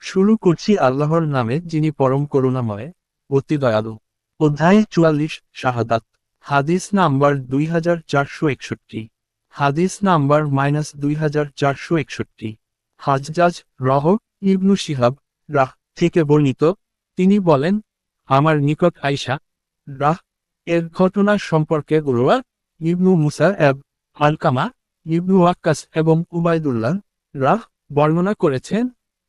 শুরু করছি আল্লাহর নামে, যিনি পরম করুণাময়, অতি দয়ালু। অধ্যায় 44, শাহাদাত। হাদিস নাম্বার 2461। হাদিস নাম্বার -2461। হাজ্জাজ রহ ইবনু শিহাব রাহ থেকে বর্ণিত, তিনি বলেন, আমার নিকট আয়শা রাহ এর ঘটনা সম্পর্কে উরওয়া ইবনু মুসা আলকামা ইবনু ওয়াক্কাস এবং উবাইদুল্লাহ রাহ বর্ণনা করেছেন।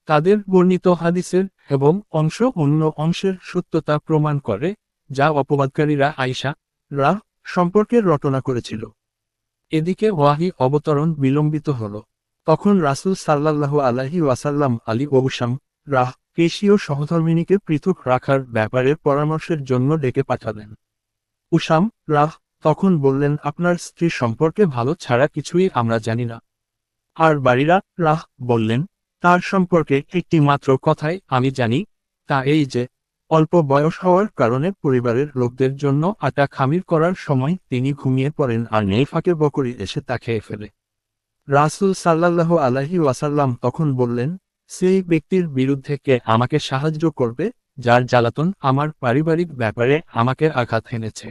তাদের বর্ণিত হাদিসের এবং অংশ অন্য অংশের সত্যতা প্রমাণ করে, যা অপবাদকারীরা আয়শা রাহ সম্পর্কে রটনা করেছিল। এদিকে ওয়াহি অবতরণ বিলম্বিত হল। তখন রাসূল সাল্লাল্লাহু আলাইহি ওয়াসাল্লাম আলী ও উসাম রাহ কেশীয় সহধর্মিণীকে পৃথক রাখার ব্যাপারে পরামর্শের জন্য ডেকে পাঠালেন। উসাম রাহ তখন বললেন, আপনার স্ত্রী সম্পর্কে ভালো ছাড়া কিছুই আমরা জানি না। আর বাড়িরা রাহ বললেন, তার সম্পর্কে একটি মাত্র কথাই আমি জানি, তা এই যে অল্প বয়স হওয়ার কারণে পরিবারের লোকদের জন্য আটা খামির করার সময় তিনি ঘুমিয়ে পড়েন আর নেই ফাঁকে বকরি এসে তা খেয়ে ফেলে। রাসূল সাল্লাল্লাহু আলাইহি ওয়াসাল্লাম তখন বললেন, সেই ব্যক্তির বিরুদ্ধে কে আমাকে সাহায্য করবে, যার জ্বালাতন আমার পারিবারিক ব্যাপারে আমাকে আঘাত এনেছে?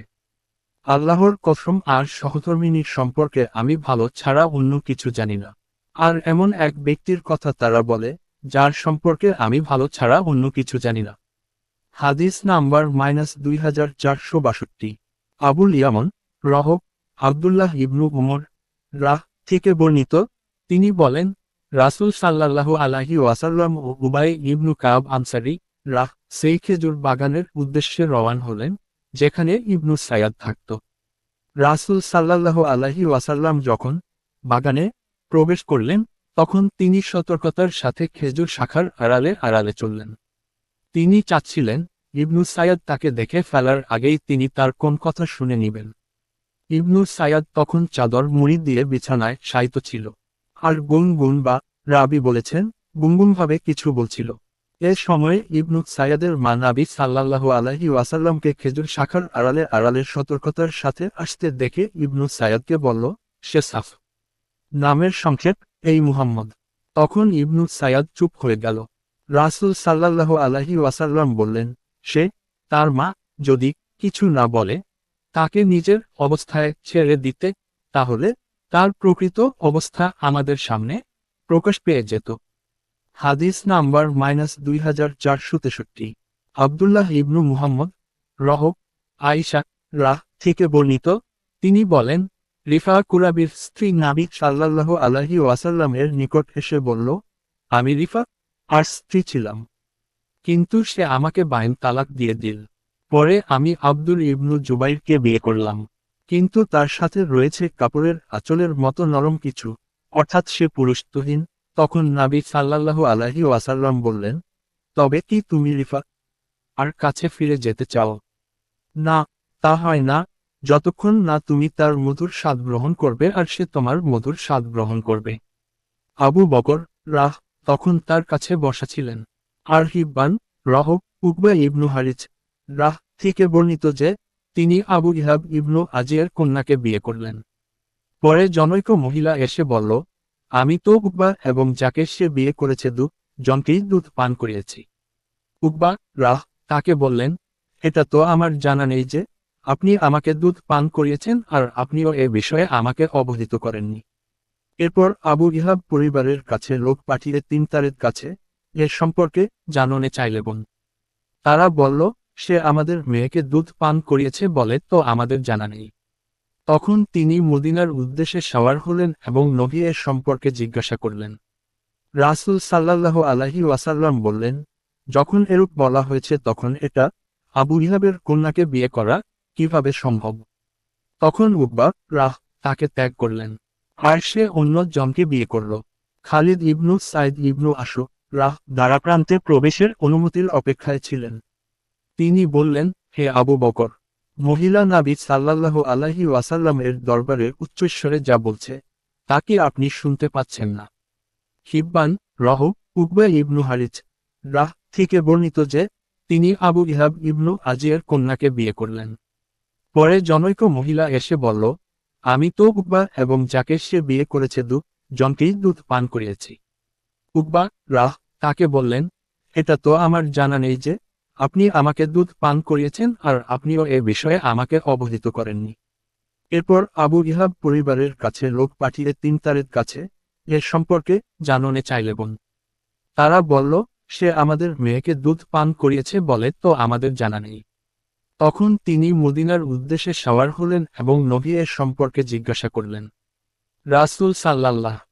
আল্লাহর কসম, আর সহধর্মিণীর সম্পর্কে আমি ভালো ছাড়া অন্য কিছু জানি না। আর এমন এক ব্যক্তির কথা তারা বলে, যার সম্পর্কে আমি ভালো ছাড়া অন্য কিছু জানি না। হাদিস নাম্বার -2462। আবুল ইয়ামন রহ আব্দুল্লাহ ইবনু উমর রাহ থেকে বর্ণিত, তিনি বলেন, রাসূল সাল্লাল্লাহু আলাইহি ওয়াসাল্লাম ও উবাই ইবনু কাব আনসারী রাহ সেই খেজুর বাগানের উদ্দেশ্যে রওয়ানা হলেন, যেখানে ইবনু সায়াদ থাকত। রাসূল সাল্লাল্লাহু আলাইহি ওয়াসাল্লাম যখন বাগানে প্রবেশ করলেন, তখন তিনি সতর্কতার সাথে খেজুর শাখার আড়ালে আড়ালে চললেন। তিনি চাচ্ছিলেন ইবনু সায়াদ তাকে দেখে ফেলার আগেই তিনি তার কোন কথা শুনে নিবেন। ইবনু সায়াদ তখন চাদর মুড়ি দিয়ে বিছানায় শায়িত ছিল, আর গুনগুন বা রাবি বলেছেন, গুনগুনভাবে কিছু বলছিল। এ সময়ে ইবনু সায়াদের মা নবী সাল্লাল্লাহু আলাইহি ওয়াসাল্লামকে খেজুর শাখার আড়ালে আড়ালে সতর্কতার সাথে আসতে দেখে ইবনু সায়াদকে বলল, সে সাফ। নামের সংক্ষেপ এই মুহাম্মদ। তখন ইবনু সায়াদ চুপ হয়ে গেল। রাসূল সাল্লাল্লাহু আলাইহি ওয়াসাল্লাম বললেন, সে তার মা যদি কিছু না বলে তাকে নিজের অবস্থায় ছেড়ে দিতে, তাহলে তার প্রকৃত অবস্থা আমাদের সামনে প্রকাশ পেয়ে যেত। হাদিস নাম্বার -2463। আব্দুল্লাহ ইবনু মুহাম্মদ রহ আয়শা রাহ থেকে বর্ণিত, তিনি বলেন, রিফা কুরাবির স্ত্রী নবী সাল্লাল্লাহু আলাইহি ওয়াসাল্লামের নিকট এসে বলল, আমি রিফা আর স্ত্রী ছিলাম, কিন্তু সে আমাকে বাইন তালাক দিয়ে দিল। পরে আমি আব্দুল ইবনু জুবাইরকে বিয়ে করলাম, কিন্তু তার সাথে রয়েছে কাপড়ের আঁচলের মতো নরম কিছু, অর্থাৎ সে পুরুষত্বহীন। তখন নবী সাল্লাল্লাহু আলাইহি ওয়াসাল্লাম বললেন, তবে কি তুমি রিফা আর কাছে ফিরে যেতে চাও? না, তা হয় না, যতক্ষণ না তুমি তার মধুর স্বাদ গ্রহণ করবে আর সে তোমার মধুর স্বাদ গ্রহণ করবে। আবু বকর রাহ তখন তার কাছে বসা ছিলেন। আর হিব্বান রহ উকবা ইবনু হারিছ রাহ থেকে বর্ণিত যে, তিনি আবু ইহাব ইবনু আজিয়ার কন্যাকে বিয়ে করলেন। পরে জনৈক মহিলা এসে বলল, আমি তো উকবা এবং যাকে সে বিয়ে করেছে জনকেই দুধ পান করিয়েছি। উকবা রাহ তাকে বললেন, এটা তো আমার জানা নেই যে আপনি আমাকে দুধ পান করিয়েছেন আর আপনিও এ বিষয়ে আমাকে অবহিত করেননি। এরপর আবু ইহাব পরিবারের কাছে লোক পাঠিয়ে তিনতারের কাছে এ সম্পর্কে জাননে চাইলেন। তারা বলল, সে আমাদের মেয়েকে দুধ পান করিয়েছে বলে তো আমাদের জানা নেই। তখন তিনি মদিনার উদ্দেশ্যে সওয়ার হলেন এবং নবী এর সম্পর্কে জিজ্ঞাসা করলেন। রাসূল সাল্লাল্লাহু আলাইহি ওয়াসাল্লাম বললেন, যখন এরূপ বলা হয়েছে তখন এটা আবু ইহাবের কন্যাকে বিয়ে করা কিভাবে সম্ভব? তখন উকবা রাহ তাকে ত্যাগ করলেন, আর সে অন্য জনকে বিয়ে করল। খালিদ ইবনু সাইদ ইবনু আশু রাহ দ্বারাপ্রান্তে প্রবেশের অনুমতির অপেক্ষায় ছিলেন। তিনি বললেন, হে আবু বকর, মহিলা নবী সাল্লাল্লাহু আলাইহি ওয়াসাল্লামের দরবারে উচ্চস্বরে যা বলছে তা কি আপনি শুনতে পাচ্ছেন না? হিব্বান রহ উকবা ইবনু হারিছ রাহ থেকে বর্ণিত যে, তিনি আবু ইহাব ইবনু আজিয়ার কন্যাকে বিয়ে করলেন। পরে জনৈক মহিলা এসে বলল, আমি তো উকবা এবং যাকে সে বিয়ে করেছে জনকেই দুধ পান করিয়েছি। উকবা রাহ তাকে বললেন, এটা তো আমার জানা নেই যে আপনি আমাকে দুধ পান করিয়েছেন আর আপনিও এ বিষয়ে আমাকে অবহিত করেননি। এরপর আবু ইহাব পরিবারের কাছে লোক পাঠিয়ে তিনতারের কাছে এর সম্পর্কে জাননে চাইলেন। তারা বলল, সে আমাদের মেয়েকে দুধ পান করিয়েছে বলে তো আমাদের জানা নেই। তখন তিনি মদিনার উদ্দেশ্যে সওয়ার হলেন এবং নবী এর সম্পর্কে জিজ্ঞাসা করলেন। রাসূল সাল্লাল্লাহু